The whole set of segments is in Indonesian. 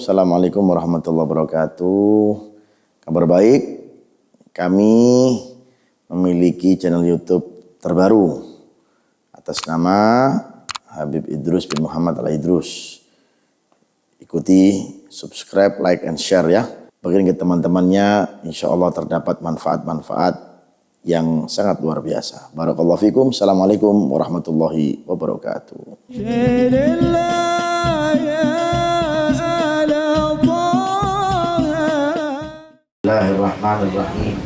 Assalamualaikum warahmatullahi wabarakatuh. Kabar baik, kami memiliki channel YouTube terbaru atas nama Habib Idrus bin Muhammad Al-Idrus. Ikuti, subscribe, like, and share ya. Bagian ke teman-temannya, insya Allah terdapat manfaat-manfaat yang sangat luar biasa. Barakallahu fikum. Assalamualaikum warahmatullahi wabarakatuh. Bismillahirrahmanirrahim.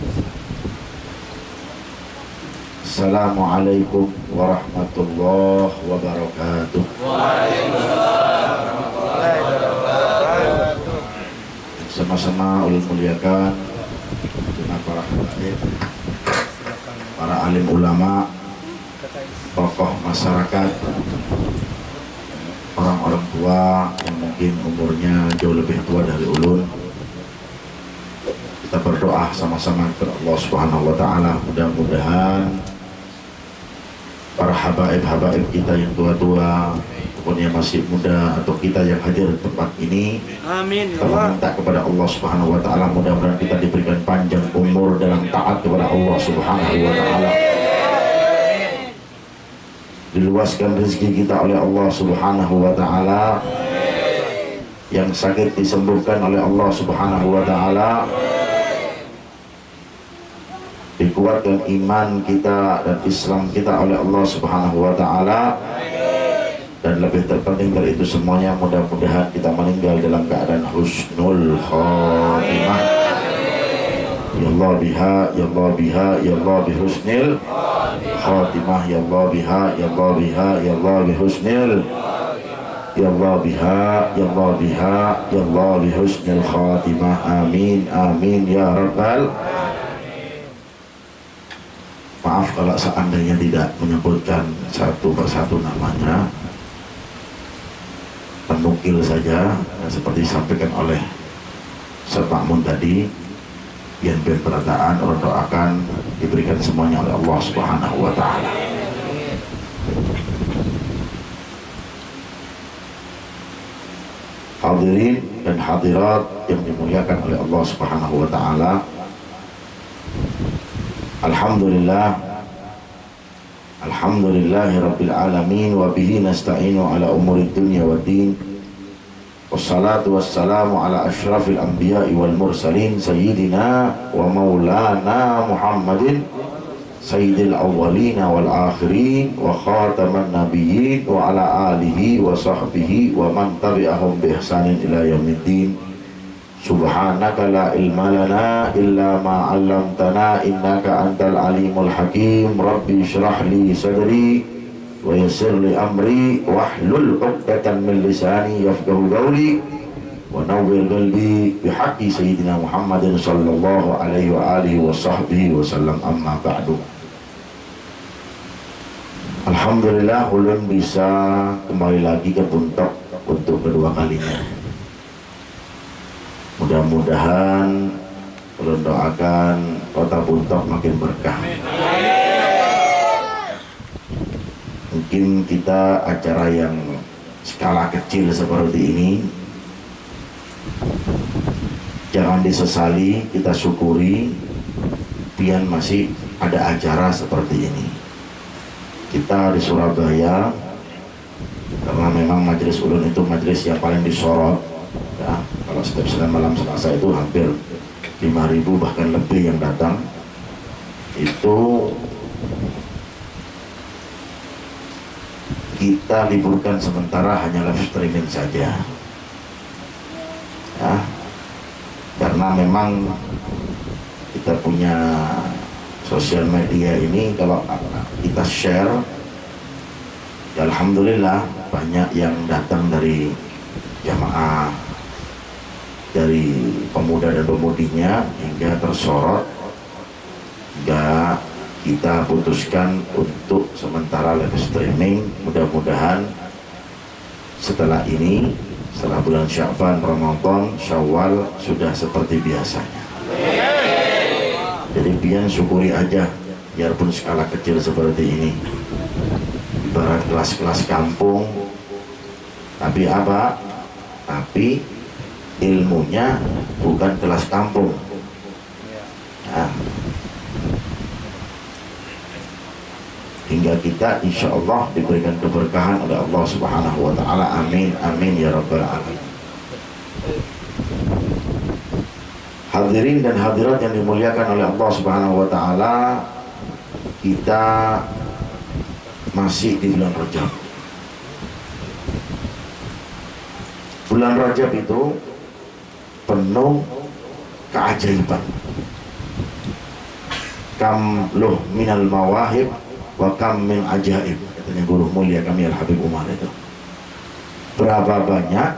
Assalamualaikum warahmatullahi wabarakatuh. Waalaikumsalam warahmatullahi wabarakatuh. Sama-sama ulun muliakan dengan para habaib, para alim ulama, tokoh masyarakat, orang-orang tua yang mungkin umurnya jauh lebih tua dari ulun. Kita berdoa sama-sama kepada Allah Subhanahu wa taala, mudah-mudahan para habaib-habaib kita yang tua-tua ataupun yang masih muda atau kita yang hadir di tempat ini, amin, kita meminta kepada Allah Subhanahu wa taala mudah-mudahan kita diberikan panjang umur dalam taat kepada Allah Subhanahu wa taala. Diluaskan rezeki kita oleh Allah Subhanahu wa taala. Yang sakit disembuhkan oleh Allah Subhanahu wa taala. Dikuatkan iman kita dan Islam kita oleh Allah Subhanahu wa taala. Dan lebih terpenting dari itu semuanya, mudah-mudahan kita meninggal dalam keadaan husnul khatimah. Ya Allah biha, ya Allah biha, ya Allah bihusnil khatimah, ya Allah biha, ya Allah biha, ya Allah bihusnil, ya Allah biha, ya Allah biha, ya Allah bihusnil khatimah. Amin, amin ya rabbal. Maaf kalau seandainya tidak menyebutkan satu persatu namanya, penukil saja seperti disampaikan oleh Pak Mun tadi. Yang berataan orang doakan diberikan semuanya oleh Allah Subhanahu wa taala. Hadirin dan hadirat yang dimuliakan oleh Allah Subhanahu wa taala. Alhamdulillahi rabbil alamin wa bihi nasta'inu ala umuri dunya wa din. Wassalatu wassalamu ala asyrafil anbiya'i wal mursalin sayyidina wa maulana Muhammadin sayyidil awwalina wal akhirin wa khataman nabiyyin wa ala alihi wa sahbihi wa man tabi'ahum bi ihsanin ila yaumiddin. Subhanaka la ilma lana illa ma 'allamtana innaka antal alimul hakim. Rabbi shrah li sadri wa yassir li amri wahlul 'uqdatam min lisani yafqahu qawli wa nawwir qalbi bihaqqi sayyidina Muhammadin sallallahu alaihi wa alihi wa sahbihi wa sallam. Amma ba'du. Alhamdulillah ulun bisa kembali lagi ke Buntok untuk kedua kalinya. Mudah-mudahan ulun doakan kota Buntok makin berkah. Mungkin kita acara yang skala kecil seperti ini jangan disesali, kita syukuri pian masih ada acara seperti ini. Kita di Surabaya, karena memang majelis ulun itu majelis yang paling disorot ya. Kalau setiap Senin malam Selasa itu hampir 5.000 bahkan lebih yang datang. Itu kita liburkan sementara, hanya live streaming saja ya. Karena memang kita punya sosial media ini, kalau kita share ya alhamdulillah banyak yang datang dari jamaah, dari pemuda dan pemudinya, hingga tersorot, hingga kita putuskan untuk sementara live streaming. Mudah-mudahan setelah ini, setelah bulan Sya'ban, Ramadan, Syawal sudah seperti biasanya. Jadi pian syukuri aja, biarpun skala kecil seperti ini, ibarat kelas-kelas kampung. Tapi apa? Tapi ilmunya bukan kelas kampung. Nah, hingga kita insya Allah diberikan keberkahan oleh Allah Subhanahu wa Ta'ala. Amin amin ya rabbal alamin. Hadirin dan hadirat yang dimuliakan oleh Allah Subhanahu wa Ta'ala, kita masih di bulan Rajab. Bulan Rajab itu penuh keajaiban. Kam luh minal mawahib wa kam min ajaib, katanya guru mulia kami Al Habib Umar itu. Berapa banyak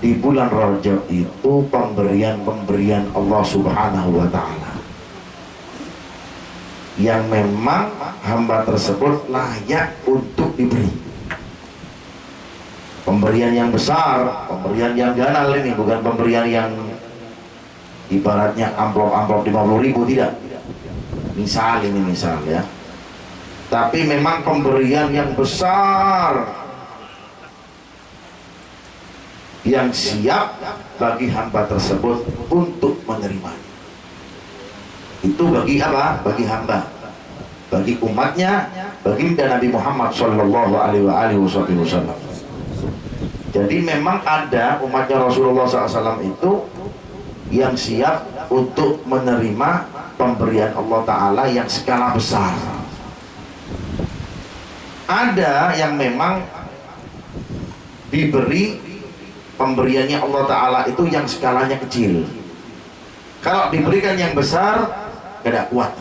di bulan Rajab itu pemberian-pemberian Allah Subhanahu wa Ta'ala yang memang hamba tersebut layak untuk diberi. Pemberian yang besar, pemberian yang ganal ini, bukan pemberian yang ibaratnya amplop-amplop 50.000, tidak. Misal ini misal ya. Tapi memang pemberian yang besar yang siap bagi hamba tersebut untuk menerimanya. Itu bagi apa? Bagi hamba, bagi umatnya, baginda Nabi Muhammad Sallallahu Alaihi Wasallam. Jadi memang ada umatnya Rasulullah SAW itu yang siap untuk menerima pemberian Allah Ta'ala yang skala besar. Ada yang memang diberi pemberiannya Allah Ta'ala itu yang skalanya kecil. Kalau diberikan yang besar, tidak kuat.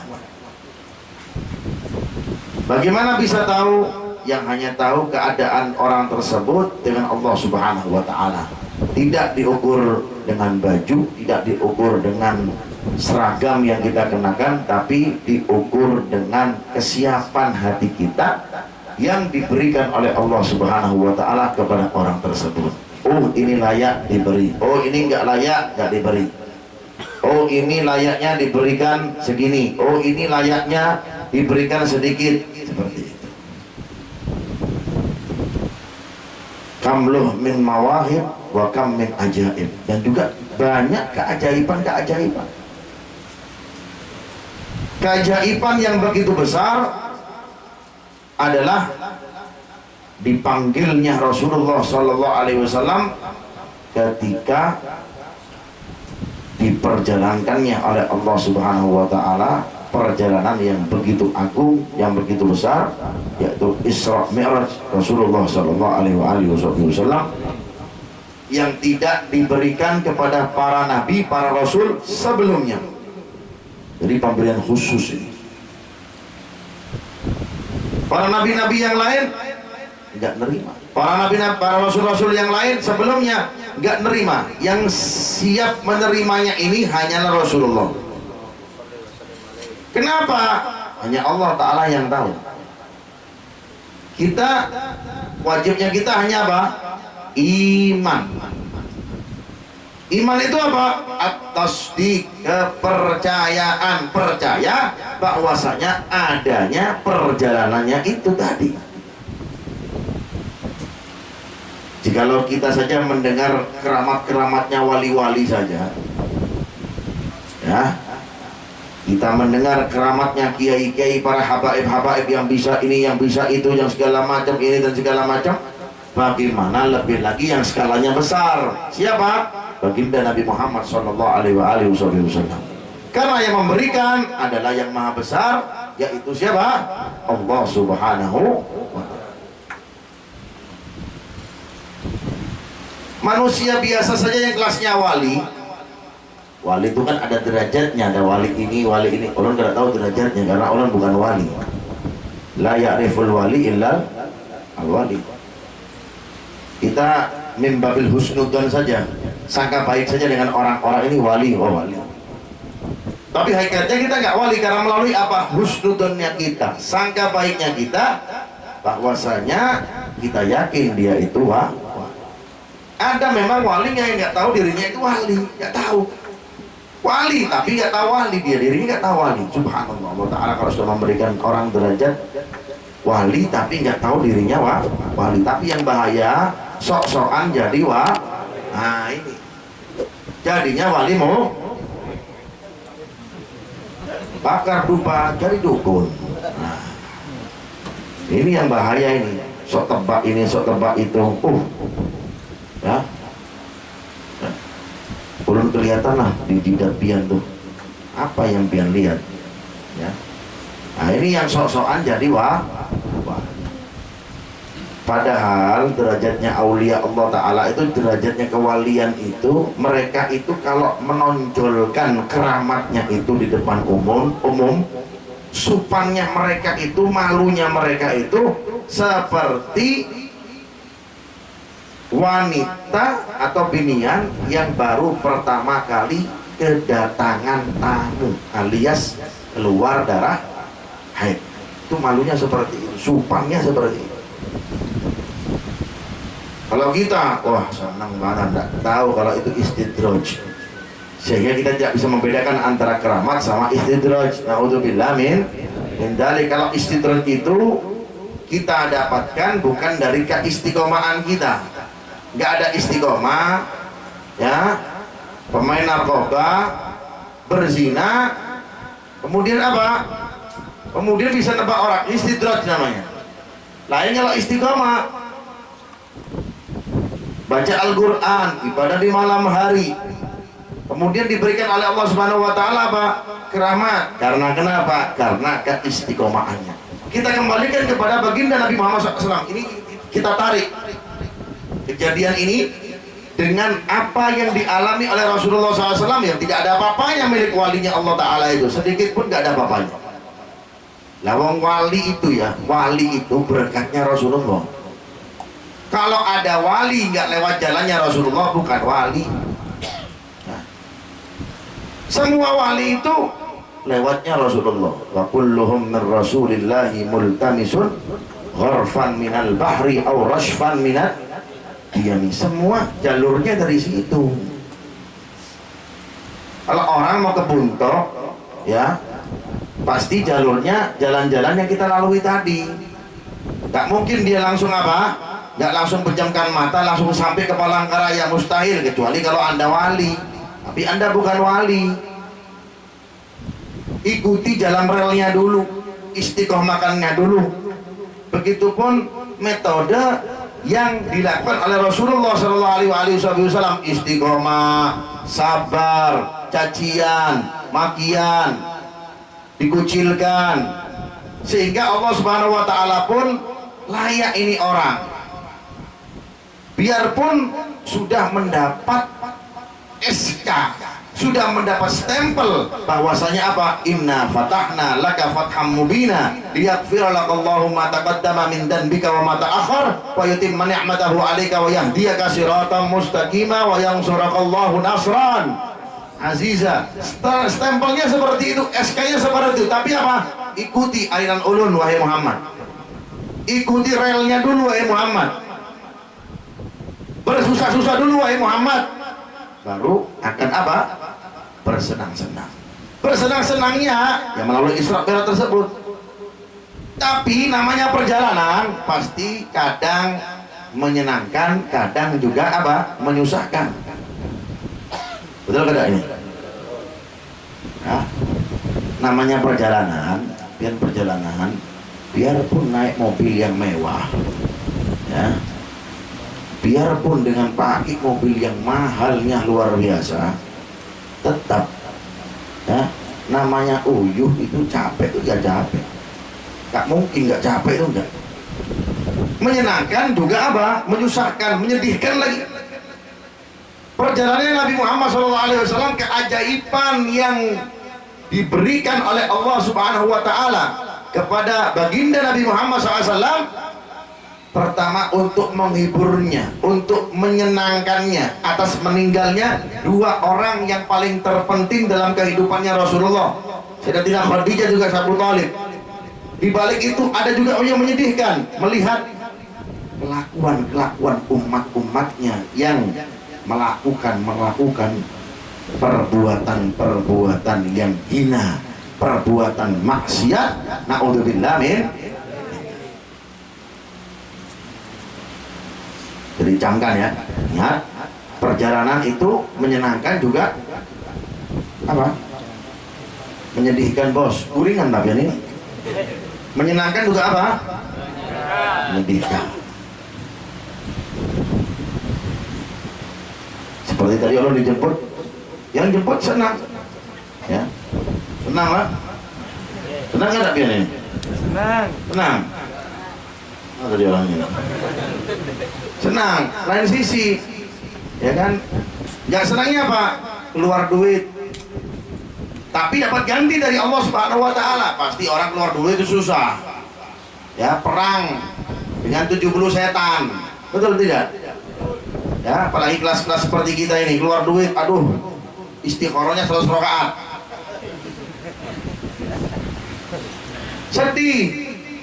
Bagaimana bisa tahu? Yang hanya tahu keadaan orang tersebut dengan Allah Subhanahu wa Ta'ala. Tidak diukur dengan baju, tidak diukur dengan seragam yang kita kenakan, tapi diukur dengan kesiapan hati kita yang diberikan oleh Allah Subhanahu wa Ta'ala kepada orang tersebut. Oh, ini layak diberi. Oh, ini enggak layak, enggak diberi. Oh, ini layaknya diberikan segini. Oh, ini layaknya diberikan sedikit. Seperti itu. Kamluh min mawahib wa kam min ajaib. Dan juga banyak keajaiban-keajaiban. Keajaiban yang begitu besar adalah dipanggilnya Rasulullah Sallallahu Alaihi Wasallam ketika diperjalankannya oleh Allah Subhanahu wa Ta'ala perjalanan yang begitu agung, yang begitu besar, yaitu Isra Mi'raj Rasulullah Sallallahu Alaihi Wasallam, yang tidak diberikan kepada para nabi, para rasul sebelumnya. Jadi pemberian khusus ini. Para nabi-nabi yang lain nggak nerima. Para rasul-rasul yang lain sebelumnya nggak nerima. Yang siap menerimanya ini hanyalah Rasulullah. Kenapa? Hanya Allah Ta'ala yang tahu. Kita, wajibnya kita hanya apa? Iman. Iman itu apa? At-tasdiq, kepercayaan, percaya bahwasanya adanya perjalanannya itu tadi. Jikalau kita saja mendengar keramat-keramatnya wali-wali saja, ya, kita mendengar keramatnya kiai-kiai, para habaib-habaib yang bisa ini, yang bisa itu, yang segala macam ini dan segala macam. Bagaimana lebih lagi yang skalanya besar? Siapa? Baginda Nabi Muhammad Sallallahu Alaihi Wasallam. Karena yang memberikan adalah yang maha besar, yaitu siapa? Allah Subhanahu wa Ta'ala. Manusia biasa saja yang kelasnya wali. Wali itu kan ada derajatnya, ada wali ini, wali ini. Orang tidak tahu derajatnya karena orang bukan wali. La ya'riful wali illa al-wali. Kita mimbabil husnudzon saja, sangka baik saja dengan orang-orang ini wali, oh wali. Tapi hakikatnya kita nggak wali karena melalui apa? Husnudzonnya kita, sangka baiknya kita, bahwasanya kita yakin dia itu wali. Ada memang walinya yang nggak tahu dirinya itu wali, nggak tahu. Wali tapi nggak tahu wali, dia dirinya nggak tahu wali. Subhanallah, Allah Ta'ala kalau sudah memberikan orang derajat wali tapi nggak tahu dirinya wali. Tapi yang bahaya sok-sokan jadi nah ini jadinya wali mau bakar dupa jadi dukun. Nah, ini yang bahaya ini, sok tebak ini sok tebak itu, ya belum kelihatan lah di jidat pian tuh apa yang pian lihat, ya. Nah ini yang sok-sokan jadi wah. Padahal derajatnya aulia Allah Ta'ala itu, derajatnya kewalian itu, mereka itu kalau menonjolkan keramatnya itu di depan umum, supannya mereka itu, malunya mereka itu seperti wanita atau binian yang baru pertama kali kedatangan tamu alias keluar darah haid. Itu malunya seperti itu, supannya seperti itu. Kalau kita, wah senang banget, tidak tahu kalau itu istidraj, sehingga kita tidak bisa membedakan antara keramat sama istidraj. Naudzubillah min dzalik. Kalau istidraj itu kita dapatkan bukan dari keistiqomahan kita, nggak ada istiqomah, ya, pemain narkoba, berzina, kemudian apa? Kemudian bisa nebak orang, istidraj namanya. Lain kalau istiqomah, baca Al-Quran, ibadah di malam hari, kemudian diberikan oleh Allah Subhanahu Wa Taala apa? Keramat. Karena kenapa? Karena keistiqomahannya. Kita kembalikan kepada baginda Nabi Muhammad SAW. Ini kita tarik kejadian ini dengan apa yang dialami oleh Rasulullah SAW, yang tidak ada apa-apanya milik walinya Allah Ta'ala itu, sedikit pun gak ada apa-apanya. Lawang wali itu ya, wali itu berkatnya Rasulullah. Kalau ada wali nggak lewat jalannya Rasulullah, bukan wali. Nah, semua wali itu lewatnya Rasulullah. Wa kulluhum min rasulillahi multamisun gharfan minal bahri aw rashfan minat diyami. Semua jalurnya dari situ. Kalau orang mau ke Buntok, ya pasti jalurnya jalan-jalan yang kita lalui tadi. Gak mungkin dia langsung apa? Gak langsung pejamkan mata langsung sampai ke Palangkaraya, mustahil, kecuali kalau Anda wali. Tapi Anda bukan wali. Ikuti jalan relnya dulu, istiqomahkannya dulu. Begitupun metode yang dilakukan oleh Rasulullah SAW, istiqomah, sabar, cacian, makian, dikucilkan, sehingga Allah Subhanahu Wa Taala pun layak ini orang. Biarpun sudah mendapat SK, sudah mendapat stempel bahwasanya apa? Inna fatahna laka fatham mubina liyaghfira lakallahu ma taqaddama min dhanbika wa ma ta'akhkhar wa yutimma ni'matahu 'alaika wa yahdiyaka siratan mustaqima wa yansurakallahu nasran aziza. Stempelnya seperti itu, SK-nya seperti itu. Tapi apa? Ikuti aliran ulun wahai Muhammad. Ikuti relnya dulu wahai Muhammad. Bersusah-susah dulu wahai Muhammad, baru akan apa? Bersenang-senang. Bersenang-senangnya ya melalui Isra Mi'raj tersebut. Tapi namanya perjalanan pasti kadang menyenangkan, kadang juga apa? Menyusahkan. Betul tidak ini? Nah, namanya perjalanan, biarpun naik mobil yang mewah, ya, biarpun dengan pakai mobil yang mahalnya luar biasa, tetap ya, namanya uyuh itu capek, itu ya capek. Gak mungkin gak capek itu enggak. Menyenangkan juga apa? Menyusahkan, menyedihkan lagi. Perjalanan Nabi Muhammad SAW, keajaiban yang diberikan oleh Allah Subhanahu Wa Taala kepada baginda Nabi Muhammad SAW, pertama untuk menghiburnya, untuk menyenangkannya atas meninggalnya dua orang yang paling terpenting dalam kehidupannya Rasulullah, Sayyidatina Khadijah juga Abu Thalib. Di balik itu ada juga yang menyedihkan, melihat kelakuan umat-umatnya yang melakukan perbuatan yang hina, perbuatan maksiat. Naudzubillah min. Jadi camkan ya, ingat, perjalanan itu menyenangkan juga apa? Menyedihkan bos, uringan tapi ini. Menyenangkan juga apa? Menyedihkan. Seperti tadi Allah dijemput, yang jemput senang, ya, senang lah. Senang nggak tapi ini? Senang. Senang. Apa tadi orangnya? Senang. Lain sisi, ya kan? Nggak senangnya apa? Keluar duit. Tapi dapat ganti dari Allah Subhanahu wa Ta'ala. Pasti orang keluar duit itu susah. Ya, perang dengan 70 setan. Betul tidak? Ya, apalagi kelas-kelas seperti kita ini keluar duit, aduh, istikharahnya 100 rakaat. Sedih,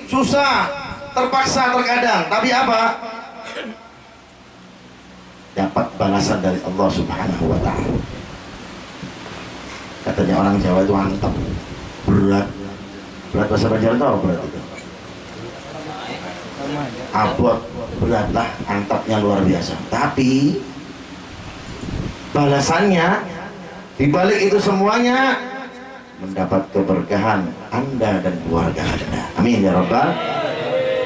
susah, terpaksa terkadang. Tapi apa? Dapat balasan dari Allah Subhanahu wa Ta'ala. Katanya orang Jawa itu mantap, berat bahasa Banjar itu apa berat itu? Abot, berat lah, antapnya luar biasa. Tapi balasannya dibalik itu semuanya mendapat keberkahan Anda dan keluarga Anda. Amin ya Rabbal.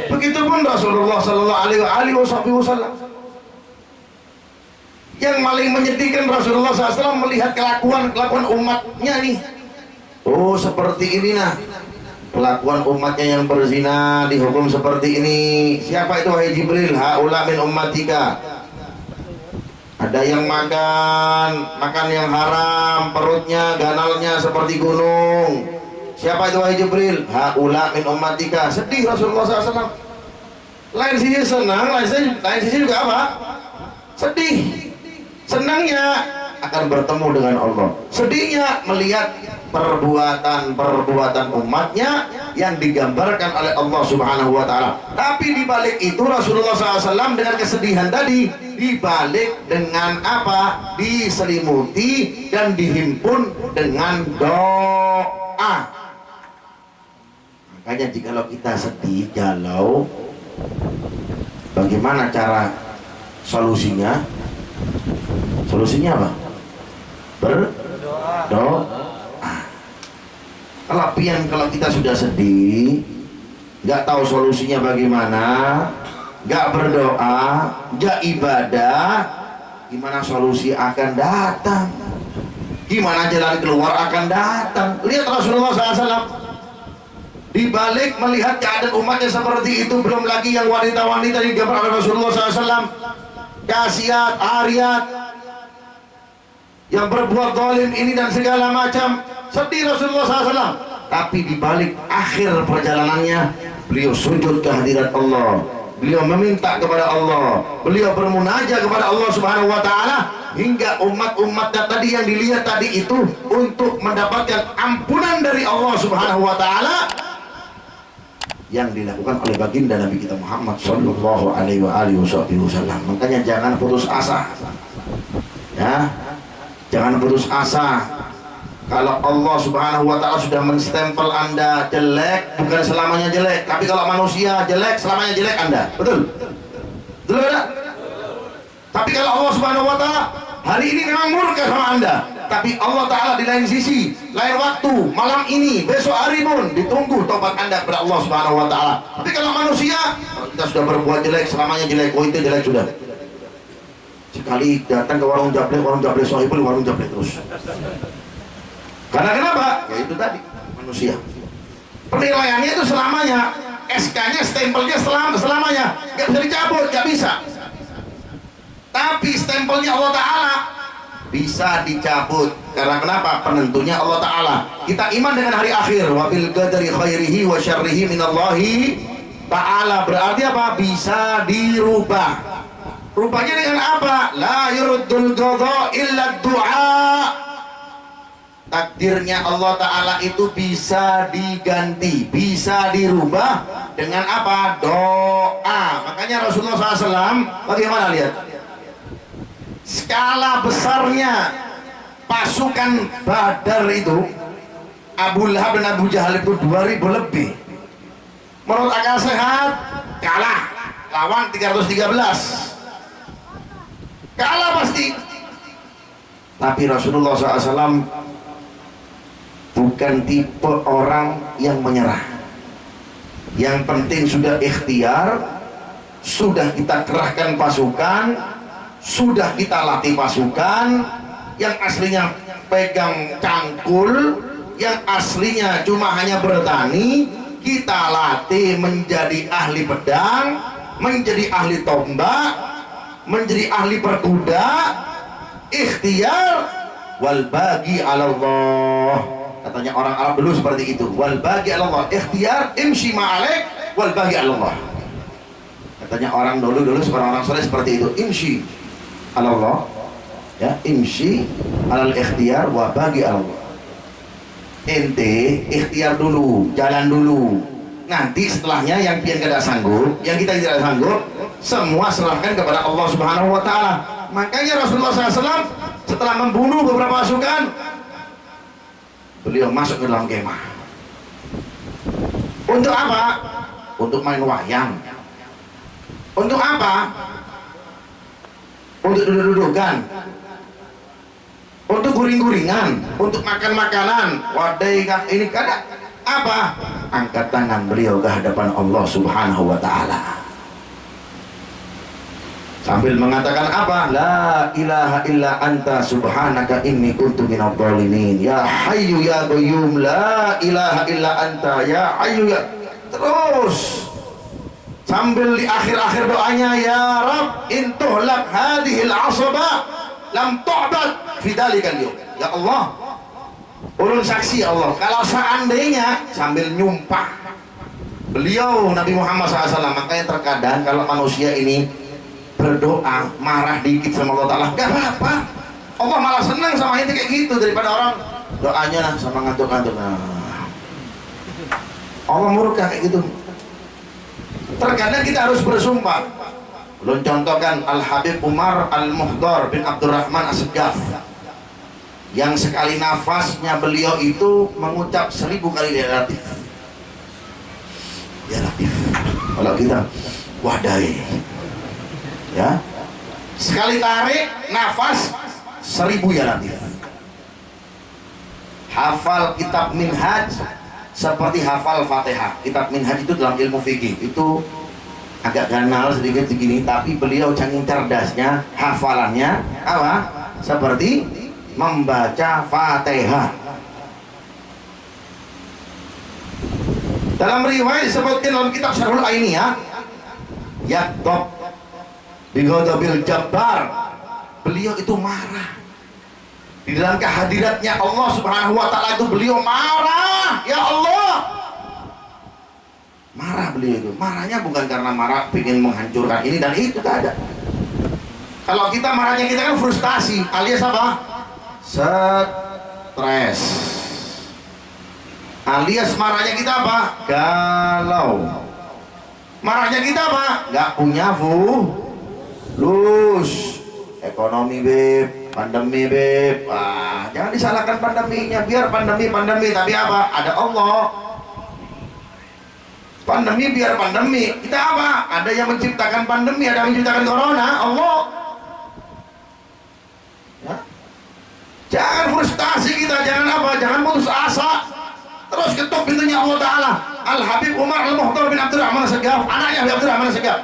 Begitupun Rasulullah Sallallahu Alaihi Wasallam. Yang paling menyedihkan Rasulullah SAW melihat kelakuan umatnya nih. Oh, seperti ini nah kelakuan umatnya yang berzina dihukum seperti ini. Siapa itu wahai Jibril? Haula min ummatika. Ada yang makan yang haram, perutnya ganalnya seperti gunung. Siapa itu wahai Jibril? Haula min ummatika. Sedih Rasulullah SAW. Lain sisi senang, lain sisi juga apa? Sedih. Senangnya akan bertemu dengan Allah, sedihnya melihat perbuatan umatnya yang digambarkan oleh Allah Subhanahu wa Ta'ala. Tapi dibalik itu Rasulullah SAW dengan kesedihan tadi dibalik dengan apa? Diselimuti dan dihimpun dengan doa. Makanya jikalau kita sedih, galau, bagaimana cara solusinya? Solusinya apa? Berdoa. Kalau kita sudah sedih, nggak tahu solusinya bagaimana, nggak berdoa, nggak ibadah, gimana solusi akan datang? Gimana jalan keluar akan datang? Lihat Rasulullah SAW. Di balik melihat keadaan umatnya seperti itu, belum lagi yang wanita-wanita digambar oleh Rasulullah SAW. Kasiat, ariat, yang berbuat zalim ini dan segala macam. Sedih Rasulullah SAW. Tapi di balik akhir perjalanannya, beliau sujud ke hadirat Allah, beliau meminta kepada Allah, beliau bermunajat kepada Allah Subhanahu wa Ta'ala, hingga umat-umatnya tadi yang dilihat tadi itu untuk mendapatkan ampunan dari Allah Subhanahu wa Ta'ala yang dilakukan oleh baginda Nabi kita Muhammad Sallallahu Alaihi Wasallam. Makanya jangan putus asa, ya, jangan putus asa. Kalau Allah Subhanahu wa Ta'ala sudah menstempel Anda jelek, bukan selamanya jelek. Tapi kalau manusia jelek, selamanya jelek Anda. Betul? Betul tidak? Tapi kalau Allah Subhanahu wa Ta'ala hari ini memang murka sama Anda, tapi Allah Ta'ala di lain sisi, lain waktu, malam ini, besok hari pun ditunggu tobat Anda kepada Allah Subhanahu wa Ta'ala. Tapi kalau manusia, kalau kita sudah berbuat jelek, selamanya jelek. Oh, itu jelek sudah. Sekali datang ke warung jablek sohibul, warung jablek terus. Karena kenapa? Ya itu tadi, manusia. Penilaiannya itu selamanya, SK-nya, stempelnya selamanya, gak bisa dicabut, gak bisa. Tapi stempelnya Allah Ta'ala bisa dicabut. Karena kenapa? Penentunya Allah Ta'ala. Kita iman dengan hari akhir. Wabil qadari khairihi wa syarrihi minallahi Ta'ala. Berarti apa? Bisa dirubah. Rupanya dengan apa? La yuruddul qadha illa du'a. Takdirnya Allah Ta'ala itu bisa diganti, bisa dirubah dengan apa? Doa. Makanya Rasulullah SAW bagaimana lihat? Skala besarnya pasukan Badar itu, Abu Lahab dan Abu Jahal itu 2000 lebih. Menurut akal sehat kalah lawan 313. kalah pasti. Tapi Rasulullah SAW bukan tipe orang yang menyerah. Yang penting sudah ikhtiar, sudah kita kerahkan pasukan, sudah kita latih pasukan. Yang aslinya pegang cangkul, yang aslinya cuma hanya bertani, kita latih menjadi ahli pedang, menjadi ahli tombak, menjadi ahli berkuda. Ikhtiar wal bagi ala Allah, katanya orang Arab dulu seperti itu. Wal bagi ala Allah, ikhtiar imshi ma'alaik wal bagi ala Allah, katanya orang dulu orang soleh seperti itu. Imshi ala Allah, ya, imshi alal ikhtiar wa bagi ala Allah. Ente ikhtiar dulu, jalan dulu, nanti setelahnya yang pian tidak sanggup, yang kita tidak sanggup, semua serahkan kepada Allah Subhanahu wa Ta'ala. Makanya Rasulullah SAW setelah membunuh beberapa pasukan, beliau masuk ke dalam kemah. Untuk apa? Untuk main wayang. Untuk apa? Untuk duduk-dudukan, untuk guring-guringan, untuk makan makanan. Wadai ini kada apa? Angkat tangan beliau ke hadapan Allah Subhanahu wa Ta'ala sambil mengatakan apa? La ilaha illa anta subhanaka inni kuntu minadh dhalimin. Ya hayyu ya qayyum la ilaha illa anta ya hayyu ya. Terus sambil di akhir-akhir doanya, ya Rabb intuhlak hadhil asaba lam tu'bad fi dalikal yawm. Ya Allah, ulun saksi Allah, kalau seandainya, sambil nyumpah beliau Nabi Muhammad SAW. Makanya terkadang kalau manusia ini berdoa marah dikit sama Allah Ta'ala, gak apa-apa, Allah malah senang sama itu kayak gitu, daripada orang doanya sama ngantuk-ngantuk. Nah, Allah murka kayak gitu. Terkadang kita harus bersumpah. Belum contohkan Al-Habib Umar Al-Muhdar bin Abdurrahman As-Segaf, yang sekali nafasnya beliau itu mengucap 1000 kali ya Latif. Ya Latif. Kalau kita wadai, ya, sekali tarik nafas 1000 ya Latif. Hafal kitab Minhaj seperti hafal Fatihah. Kitab Minhaj itu dalam ilmu fikih itu agak ganal sedikit begini, tapi beliau saking cerdasnya, hafalannya apa? Seperti membaca Fatihah. Dalam riwayat disebutkan dalam kitab Syarhul Ainiyah, yaktub bighadabil jabbar, beliau itu marah di dalam kehadiratnya Allah Subhanahu wa Ta'ala. Itu beliau marah, ya Allah, marah beliau itu. Marahnya bukan karena marah ingin menghancurkan ini dan itu, tidak ada. Kalau kita marahnya, kita kan frustasi alias apa? Stres. Alias marahnya kita apa? Galau. Marahnya kita apa? Gak punya fulus. Ekonomi beb, pandemi beb. Wah, jangan disalahkan pandeminya. Biar pandemi, tapi apa? Ada Allah. Pandemi biar pandemi, kita apa? Ada yang menciptakan pandemi, ada yang menciptakan corona, Allah. Ya? Jangan frustasi kita, jangan apa? Jangan putus asa. Terus ketuk pintunya Allah Ta'ala. Al-Habib Umar Al-Muhdar bin Abdurrahman As-Segaf, anaknya Habib Abdurrahman As-Segaf.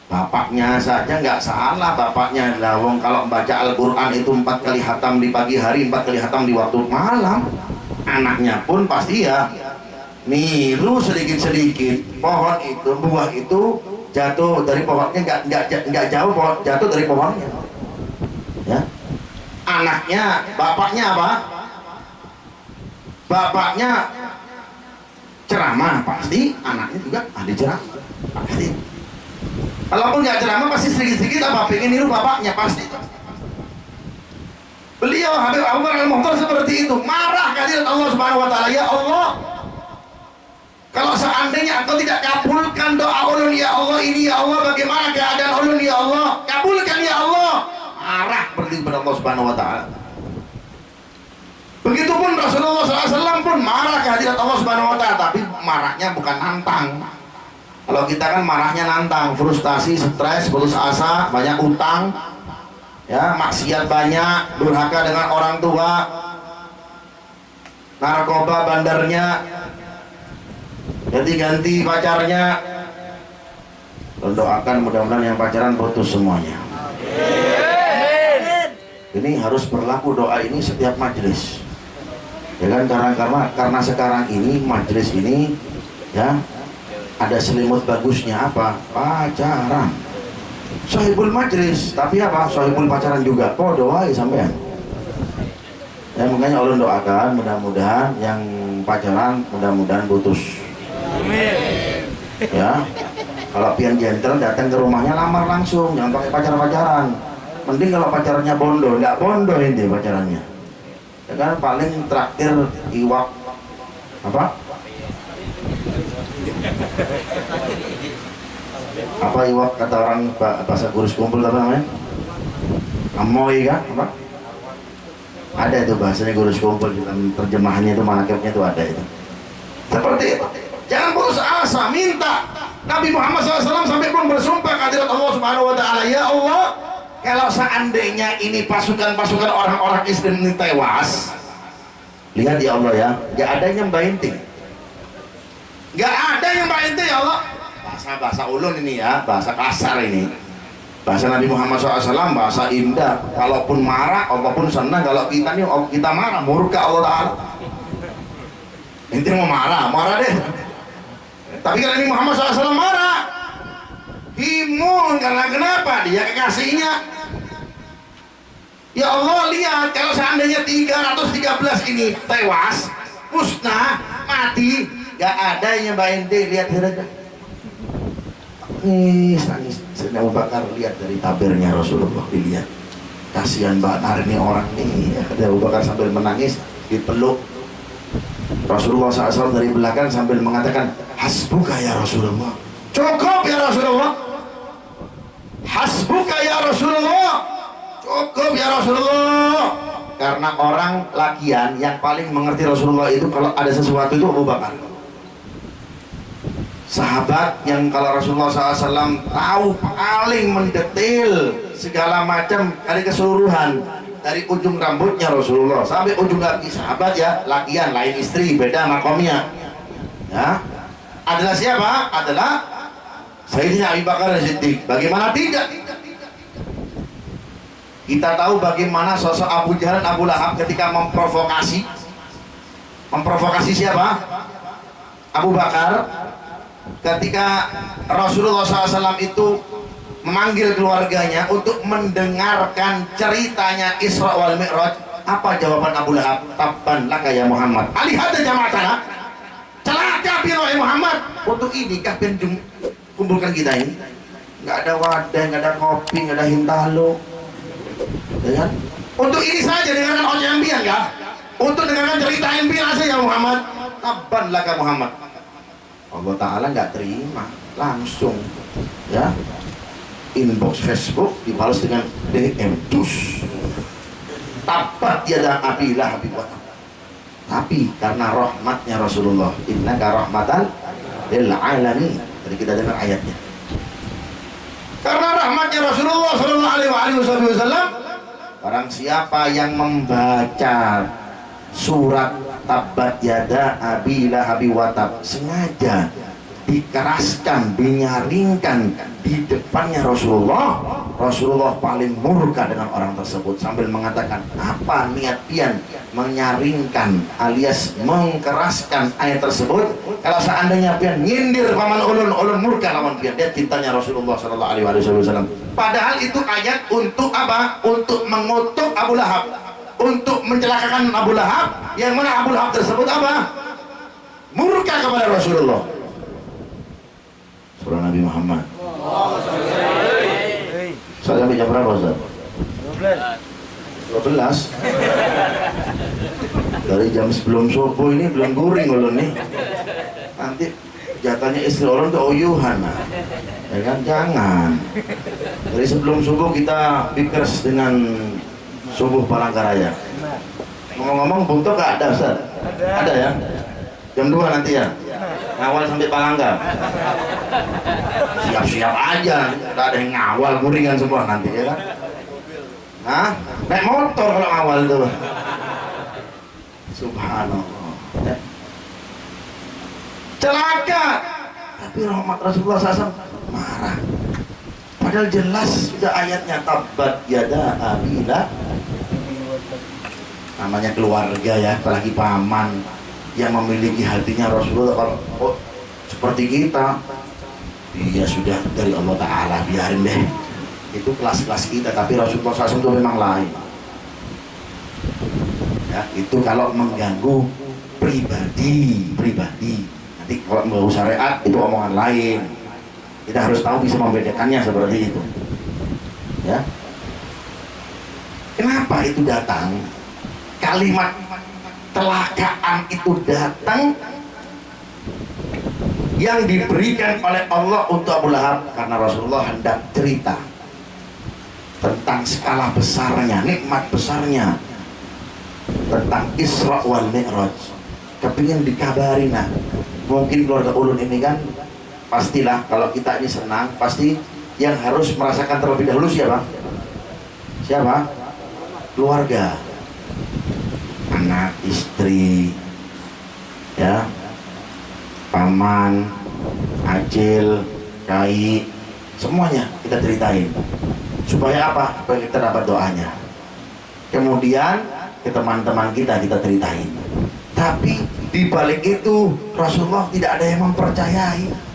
Bapaknya saja nggak salah, bapaknya lawong kalau membaca Al-Quran itu 4 kali khatam di pagi hari, 4 kali khatam di waktu malam. Anaknya pun pasti ya niru sedikit-sedikit. Pohon itu, buah itu jatuh dari pohonnya, nggak jauh pohon, jatuh dari pohonnya. Ya. Anaknya, bapaknya apa? Bapaknya ceramah, pasti anaknya juga ahli ceramah, pasti. Kalaupun nggak ceramah, pasti sedikit-sedikit apa? Pengen niru bapaknya, pasti. Beliau Habib Umar Al-Muhdar seperti itu, marah kehadirat Allah Subhanahu wa Ta'ala. Ya Allah, kalau seandainya Engkau tidak kabulkan doa ulun ya Allah ini, ya Allah, bagaimana keadaan ulun ya Allah? Kabulkan ya Allah. Marah berarti kepada Allah Subhanahu wa Ta'ala. Begitupun Rasulullah SAW pun marah kehadirat Allah Subhanahu wa Ta'ala, tapi marahnya bukan nantang. Kalau kita kan marahnya nantang, frustasi, stres, putus asa, banyak utang, ya, maksiat banyak, durhaka dengan orang tua, narkoba bandarnya, ganti-ganti pacarnya. Doakan mudah-mudahan yang pacaran putus semuanya. Ini harus berlaku doa ini setiap majelis, ya kan, karena sekarang ini majelis ini ya ada selimut bagusnya apa? Pacaran. Sohibul majelis, tapi apa? Sohibul pacaran juga. Oh, doa sampean. Ya, makanya Allah doakan mudah-mudahan yang pacaran mudah-mudahan putus. Amin. Ya, kalau pian gentle datang ke rumahnya lamar langsung, jangan pakai pacaran-pacaran. Mending kalau pacarannya bondo, nggak bondo ini pacarannya. Ya kan, paling traktir iwak apa? Apa iwak kata orang bahasa kurus kumpul apa namanya? Amoy kan? Apa? Ada itu bahasanya kurus kumpul, terjemahannya itu manakibnya itu ada itu. Seperti itu. Jangan putus asa, minta. Nabi Muhammad SAW sampai pun bersumpah kehadirat Allah Subhanahu Wa Taala, ya Allah, kalau seandainya ini pasukan-pasukan orang-orang Islam ini tewas, lihat ya Allah ya, gak ada yang bainting, gak ada yang bainting ya Allah. Bahasa ulun ini ya, bahasa kasar ini. Bahasa Nabi Muhammad SAW bahasa indah. Kalaupun marah, Allah pun senang. Kalau kita nih, kita marah, murka Allah Taala. Intinya mau marah deh. Tapi kalau Nabi Muhammad SAW marah, himun, karena kenapa? Dia kekasihnya. Ya Allah, lihat kalau seandainya 313 ini tewas, musnah, mati, gak ada yang bainting. Lihat saja. Nangis. Sayyidina Abu Bakar lihat dari tabirnya Rasulullah, dilihat. Kasihan banget ini orang nih. Abu Bakar sambil menangis, dipeluk. Rasulullah SAW dari belakang sambil mengatakan, hasbuka ya Rasulullah. Cukup ya Rasulullah. Hasbuka ya Rasulullah. Cukup ya Rasulullah. Karena orang lakian yang paling mengerti Rasulullah itu kalau ada sesuatu itu Abu Bakar. Sahabat yang kalau Rasulullah SAW tahu paling mendetail segala macam dari keseluruhan, dari ujung rambutnya Rasulullah sampai ujung kaki. Sahabat ya, lakian, lain istri, beda makomnya ya. Adalah siapa? Adalah Sayyidina Abu Bakar Siddiq. Bagaimana tidak? Kita tahu bagaimana sosok Abu Jahal dan Abu Lahab ketika memprovokasi siapa? Abu Bakar. Ketika Rasulullah SAW itu memanggil keluarganya untuk mendengarkan ceritanya Isra wal Mi'raj, apa jawaban Abu Lahab? Tabban laka ya Muhammad, alihada jama'atana, celaka wahai Muhammad, untuk ini kah kumpulkan kita ini? Nggak ada wadah, nggak ada kopi, nggak ada hintalo, ya kan? Untuk ini saja dengarkan ojek ambian ya, untuk dengarkan cerita ambian saja ya Muhammad. Tabban laka Muhammad. Allah Ta'ala nggak terima, langsung ya inbox Facebook dibalas dengan DM dus tabat tiada abilah habib. Tapi karena rahmatnya Rasulullah, innaka rahmatan lil alamin, tadi kita dengar ayatnya, karena rahmatnya Rasulullah Sallallahu Alaihi Wasallam, barang siapa yang membaca surat tabat yada abi lahabi watab sengaja dikeraskan, dinyaringkan di depannya Rasulullah, Rasulullah paling murka dengan orang tersebut sambil mengatakan, apa niat pian menyaringkan alias mengkeraskan ayat tersebut? Kalau seandainya pian nyindir paman ulun murka lawan pian. Dia cintanya Rasulullah Sallallahu Alaihi Wasallam. Padahal itu ayat untuk apa? Untuk mengutuk Abu Lahab, untuk mencelakakan Abu Lahab, yang mana Abu Lahab tersebut apa? Murka kepada Rasulullah. Surah Nabi Muhammad. Saya sampai jam berapa Ustaz? 12. Dari jam sebelum subuh ini belum guring ulun nih. Nanti jatahnya istri orang tuh oyuhan, ya kan? Jangan. Dari sebelum subuh kita pikers dengan subuh Palangkaraya. Ngomong-ngomong buntok gak ada Ustaz? Ada ya? Jam 2 nanti ya? Ngawal sampai Palangga. Siap-siap aja, gak ada yang ngawal, muringan semua nanti ya kan? Hah? Naik motor kalau awal tuh. Subhanallah. Ya. Celaka. Tapi rahmat Rasulullah SAW marah. Padahal jelas sudah ayatnya tabbat yada abila. Namanya keluarga ya, apalagi paman yang memiliki hatinya Rasulullah. Kalau seperti kita, dia sudah dari Allah Ta'ala, biarin deh. Itu kelas-kelas kita, tapi Rasulullah SAW itu memang lain. Ya, itu kalau mengganggu pribadi. Nanti kalau mengganggu syariat itu omongan lain. Kita harus tahu bisa membedakannya seperti itu. Ya. Kenapa itu datang? Kalimat telakaan itu datang yang diberikan oleh Allah untuk Abu Lahab karena Rasulullah hendak cerita tentang skala besarnya, nikmat besarnya, tentang Isra wal Mi'raj. Kepingin dikabarin. Nah, mungkin keluarga ulun ini kan pastilah kalau kita ini senang, pasti yang harus merasakan terlebih dahulu siapa? Siapa? Keluarga, anak, istri, ya, paman, acil, kai, semuanya kita ceritain. Supaya apa? Supaya kita dapat doanya. Kemudian ke teman-teman kita ceritain. Tapi di balik itu Rasulullah tidak ada yang mempercayai.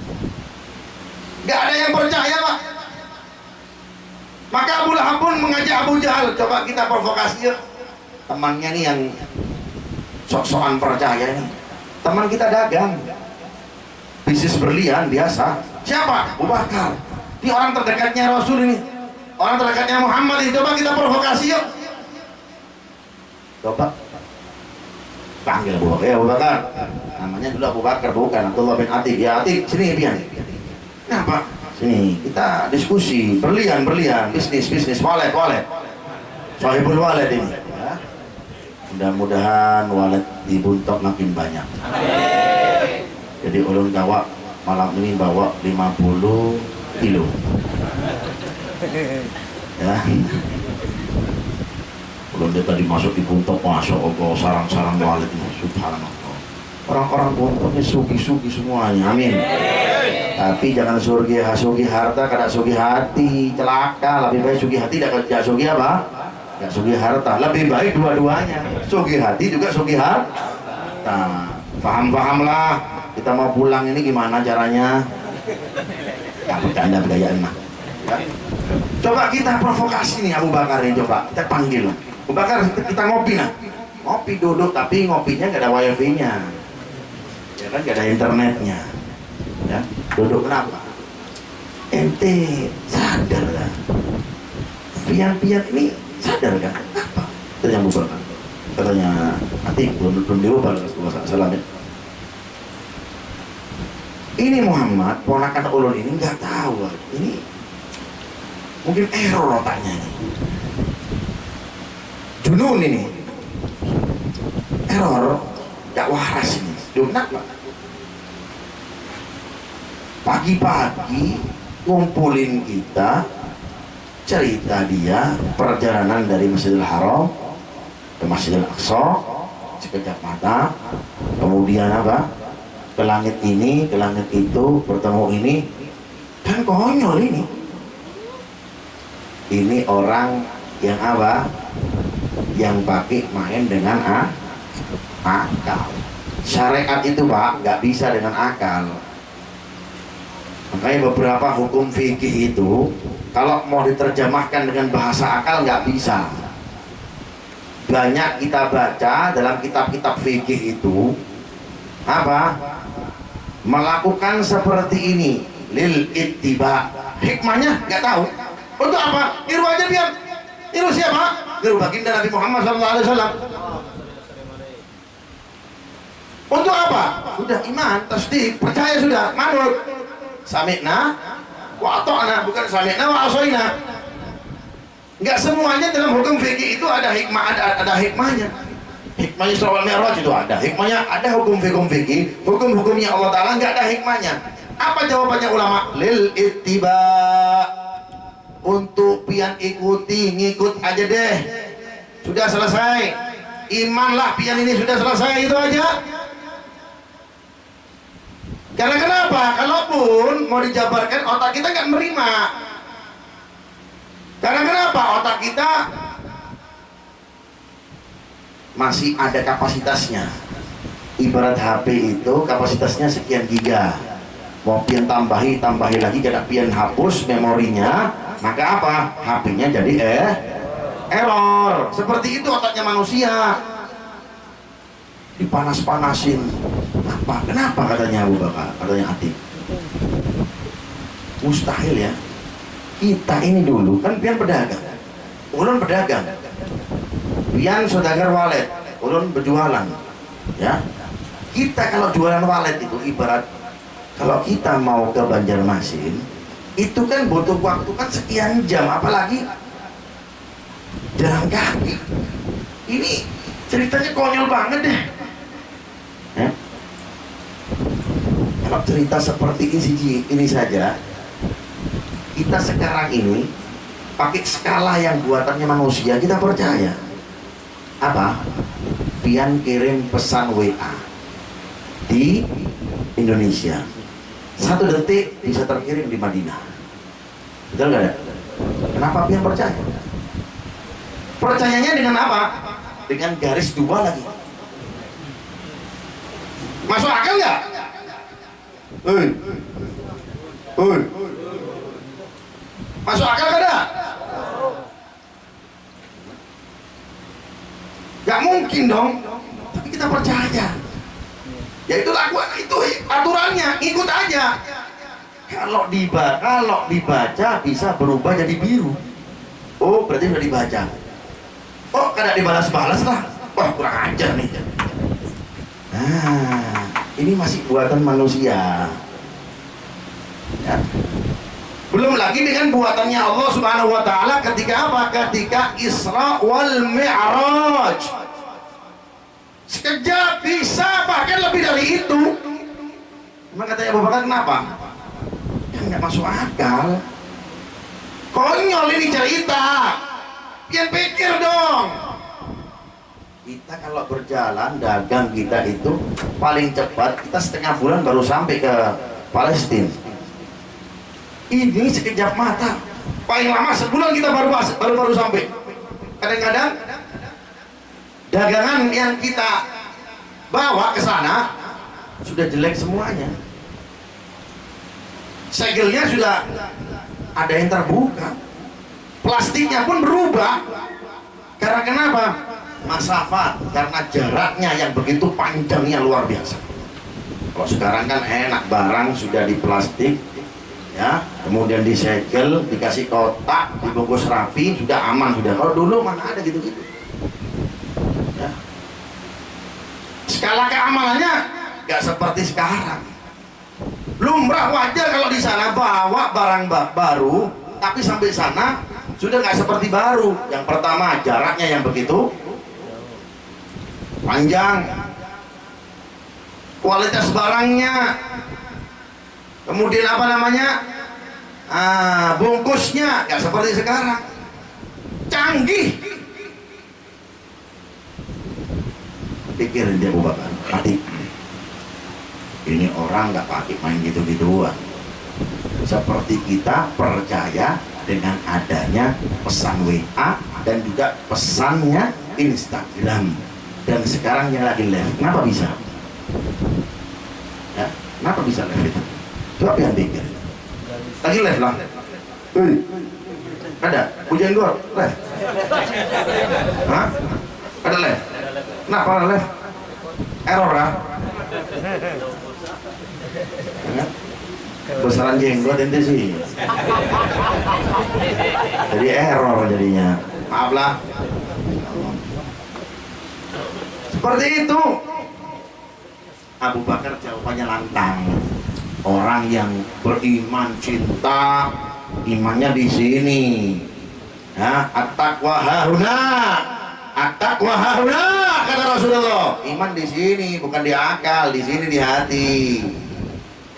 Gak ada yang percaya, Pak. Maka Abu Lahab pun mengajak Abu Jahal. Coba kita provokasi yuk. Temannya nih yang sok-sokan percaya nih. Teman kita dagang, bisnis berlian biasa. Siapa? Abu Bakar. Ini orang terdekatnya Rasul ini, orang terdekatnya Muhammad ini. Coba kita provokasi yuk. Coba panggil Abu Bakar. Ya Abu Bakar. Namanya dulu Abu Bakar, bukan Abdullah bin Atik. Ya Atik, sini pian. Kenapa? Sini, kita diskusi, berlian, bisnis, walet. Sahibul walet ini. Ya. Mudah-mudahan walet di Buntok makin banyak. Jadi ulun Jawa malam ini bawa 50 kilo. Ya. Ulun dia tadi masuk di Buntok, masuk Allah, sarang-sarang walet ini. Subhanallah. Orang-orang Buntoknya sugi-sugi semuanya. Amin. Tapi jangan sugi harta, kada sugi hati, celaka. Lebih baik sugi hati, tidak sugi apa? Tidak sugi harta. Lebih baik dua-duanya. Sugi hati juga sugi harta. Paham-pahamlah. Kita mau pulang ini gimana caranya? Nah, bercanda bergayaan mah. Ya. Coba kita provokasi nih Abu Bakar ini, coba kita panggil. Abu Bakar, kita ngopi nah. Ngopi duduk, tapi ngopinya gak ada wifi-nya. Ya kan gak ada internetnya. Ya, duduk kenapa? Ente sadar kan? Pian-pian ini sadar kan? Apa? Tanya Abu Bakar. Katanya, nanti belum diubah Rasulullah SAW. Ini Muhammad, ponakan ulun ini nggak tahu. Ini mungkin error otaknya ini. Junun ini. Error, nggak waras ini. Kenapa? Pagi-pagi ngumpulin kita, cerita dia perjalanan dari Masjidil Haram ke Masjidil Aqsa sekejap mata, kemudian apa? Ke langit ini, ke langit itu, bertemu ini. Kan konyol ini. Ini orang yang apa? Yang pakai main dengan akal. Syariat itu Pak, nggak bisa dengan akal. Makanya beberapa hukum fikih itu kalau mau diterjemahkan dengan bahasa akal nggak bisa. Banyak kita baca dalam kitab-kitab fikih itu apa? Melakukan seperti ini lil ittiba. Hikmahnya nggak tahu. Untuk apa? Niru aja biar. Niru siapa? Niru baginda Nabi Muhammad SAW. Untuk apa? Sudah iman, tasdik, percaya sudah, manut. Sami'na wa ata'na, bukan sami'na wa asoina. Enggak semuanya dalam hukum fikih itu ada hikmah, ada hikmahnya. Hikmahnya Isra wal Mi'raj itu ada hikmahnya, ada hukum fikih, hukum-hukumnya Allah Ta'ala enggak ada hikmahnya. Apa jawabannya ulama? Lil ittiba. untuk pian ikuti, ngikut aja deh, sudah selesai. Imanlah pian ini sudah selesai, itu aja. Karena kenapa? Kalaupun mau dijabarkan, otak kita nggak menerima. Karena kenapa? Otak kita masih ada kapasitasnya. Ibarat HP itu kapasitasnya sekian giga, mau pian tambahi lagi, kada pian hapus memorinya, maka apa? HP-nya jadi error. Seperti itu otaknya manusia. Dipanas-panasin. Kenapa katanya Abu Bakar, katanya Atik? Mustahil ya. Kita ini dulu kan pian pedagang, ulun pedagang, pian saudagar walet, ulun berjualan, ya. Kita kalau jualan walet itu ibarat kalau kita mau ke Banjarmasin itu kan butuh waktu kan sekian jam, apalagi jalan kaki. Ini ceritanya konyol banget deh. Kalau cerita seperti ini saja, kita sekarang ini pakai skala yang buatannya manusia, kita percaya. Apa? Pian kirim pesan WA di Indonesia, 1 detik bisa terkirim di Madinah. Betul nggak ada? Kenapa pian percaya? Percayanya dengan apa? Dengan garis 2 lagi. Masuk akal nggak? Masuk akal nggak ada? Gak mungkin dong. Tapi kita percaya. Ya itu aturannya, ikut aja. Kalau dibaca bisa berubah jadi biru. Oh, berarti sudah dibaca. Oh, kada dibalas-balas lah. Wah, kurang ajar nih. Nah, ini masih buatan manusia. Ya. Belum lagi dengan buatannya Allah Subhanahu wa taala ketika apa? Ketika Isra wal Mi'raj. Sekejap bisa, bahkan lebih dari itu. Emang katanya Abu Bakar kenapa? Ya nggak masuk akal. Konyol ini cerita. Pian pikir dong. Kita kalau berjalan dagang kita itu paling cepat kita setengah bulan baru sampai ke Palestina. Ini sekejap mata, paling lama sebulan kita baru sampai. Kadang-kadang dagangan yang kita bawa ke sana sudah jelek semuanya. Segelnya sudah ada yang terbuka, plastiknya pun berubah. Karena kenapa? Masafat, karena jaraknya yang begitu panjangnya luar biasa. Kalau sekarang kan enak, barang sudah di plastik, ya, kemudian disegel, dikasih kotak, dibungkus rapi, sudah aman sudah. Kalau dulu mana ada gitu-gitu. Ya. Skala keamanannya nggak seperti sekarang. Lumrah wajar kalau di sana bawa barang baru, tapi sampai sana sudah nggak seperti baru. Yang pertama jaraknya yang begitu panjang, kualitas barangnya, kemudian apa namanya, bungkusnya nggak seperti sekarang, canggih. Pikirin dia Abu Bakar, hati ini orang nggak pakai main gitu-gituan. Seperti kita percaya dengan adanya pesan WA dan juga pesannya Instagram. Dan sekarang yang lagi live, kenapa bisa? Ya, kenapa bisa live itu? Coba yang pikir. Lagi live lah. Ada? Hujan gua live. Hah? Ada live? Kenapa ada live? Error lah. Ya? Besaran jenggot ente sih. Jadi error jadinya. Maaf lah. Seperti itu. Abu Bakar jawabannya lantang. Orang yang beriman, cinta, imannya di sini. Ya, at-taqwa hahuna. At-taqwa hahuna kata Rasulullah. Iman di sini, bukan di akal, di sini di hati.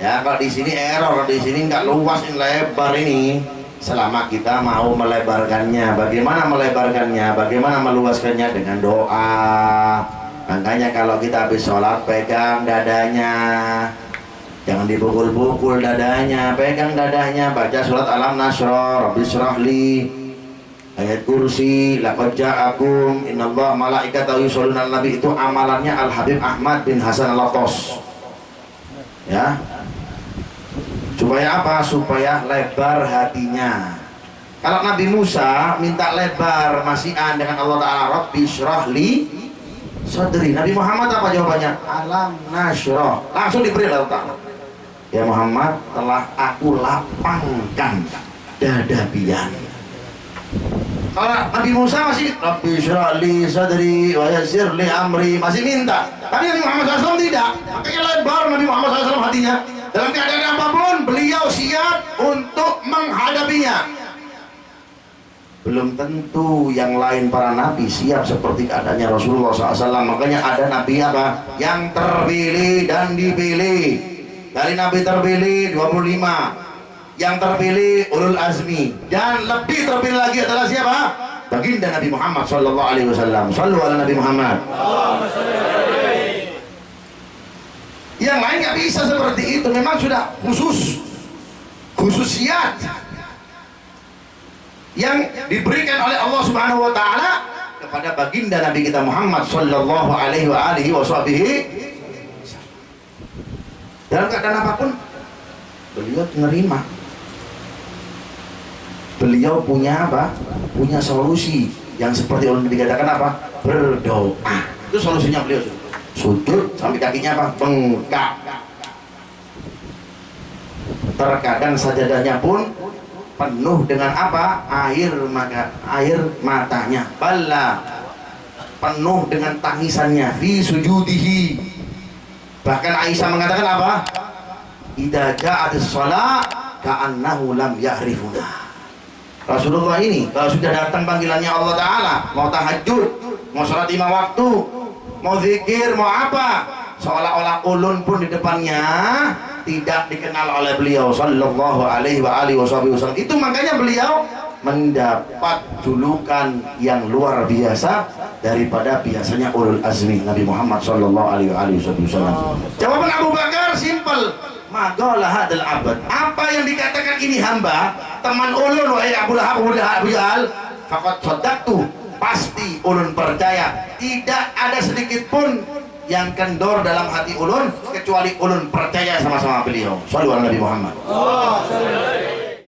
Ya, kalau di sini error, di sini nggak luas, ini lebar ini. selama kita mau melebarkannya. Bagaimana melebarkannya? Bagaimana meluaskannya? Dengan doa. Makanya kalau kita habis sholat pegang dadanya, jangan dipukul-pukul dadanya, pegang dadanya, baca surat Alam Nasra, Rabbi syrahli, ayat kursi, laqad ja'akum innallaha malaikatahu yusholluna 'alan nabi. Itu amalannya Al Habib Ahmad bin Hasan Al-Latos. Ya. Supaya apa? Supaya lebar hatinya. Kalau Nabi Musa minta lebar masihan dengan Allah Ta'ala, Rabbi syrahli sadri. Nabi Muhammad apa jawabannya? Alam nasyrah. Langsung diberi Allah Ta'ala, ya Muhammad, telah aku lapangkan dada pian. Kalau Nabi Musa masih Rabbi syrahli sadri wa yassir li amri, masih minta. Tapi Nabi Muhammad SAW tidak. Makanya lebar Nabi Muhammad SAW hatinya. Dalam keadaan apapun beliau siap untuk menghadapinya. Belum tentu yang lain para nabi siap seperti keadaannya Rasulullah SAW. Makanya ada nabi apa? Yang terpilih dan dipilih. Dari nabi terpilih 25, yang terpilih ulul azmi, dan lebih terpilih lagi adalah siapa? Baginda Nabi Muhammad sallallahu alaihi wasallam. Shallu ala Nabi Muhammad. Yang lain nggak bisa seperti itu, memang sudah khususiat yang diberikan oleh Allah Subhanahu wa taala kepada baginda Nabi kita Muhammad sallallahu alaihi wa alihi wasallam. Dalam keadaan apapun beliau menerima. Beliau punya apa? Punya solusi yang seperti orang dikatakan apa? Berdoa. Itu solusinya beliau. Sujud sampai kakinya apa? Bengkak. Terkadang sajadahnya pun penuh dengan apa? Air matanya. Bala penuh dengan tangisannya. Fi sujudihi. Bahkan Aisyah mengatakan apa? Idza ja'atis shalah ka'annahu lam ya'rifuna. Rasulullah ini kalau sudah datang panggilannya Allah Ta'ala, mau tahajud, mau sholat 5 waktu, mau zikir, mau apa, seolah-olah ulun pun di depannya tidak dikenal oleh beliau sallallahu alaihi wa alihi wasallam. Itu makanya beliau mendapat julukan yang luar biasa daripada biasanya ulul azmi Nabi Muhammad sallallahu alaihi wa alihi wasallam. Jawaban Abu Bakar simpel. Magalah hadal abad. Apa yang dikatakan ini hamba, teman ulun wahai Abu Lahab, Abu Jahal, faqad shaddaqtu. Pasti ulun percaya. Tidak ada sedikit pun yang kendor dalam hati ulun kecuali ulun percaya sama-sama beliau. Shallu ala Nabi Muhammad.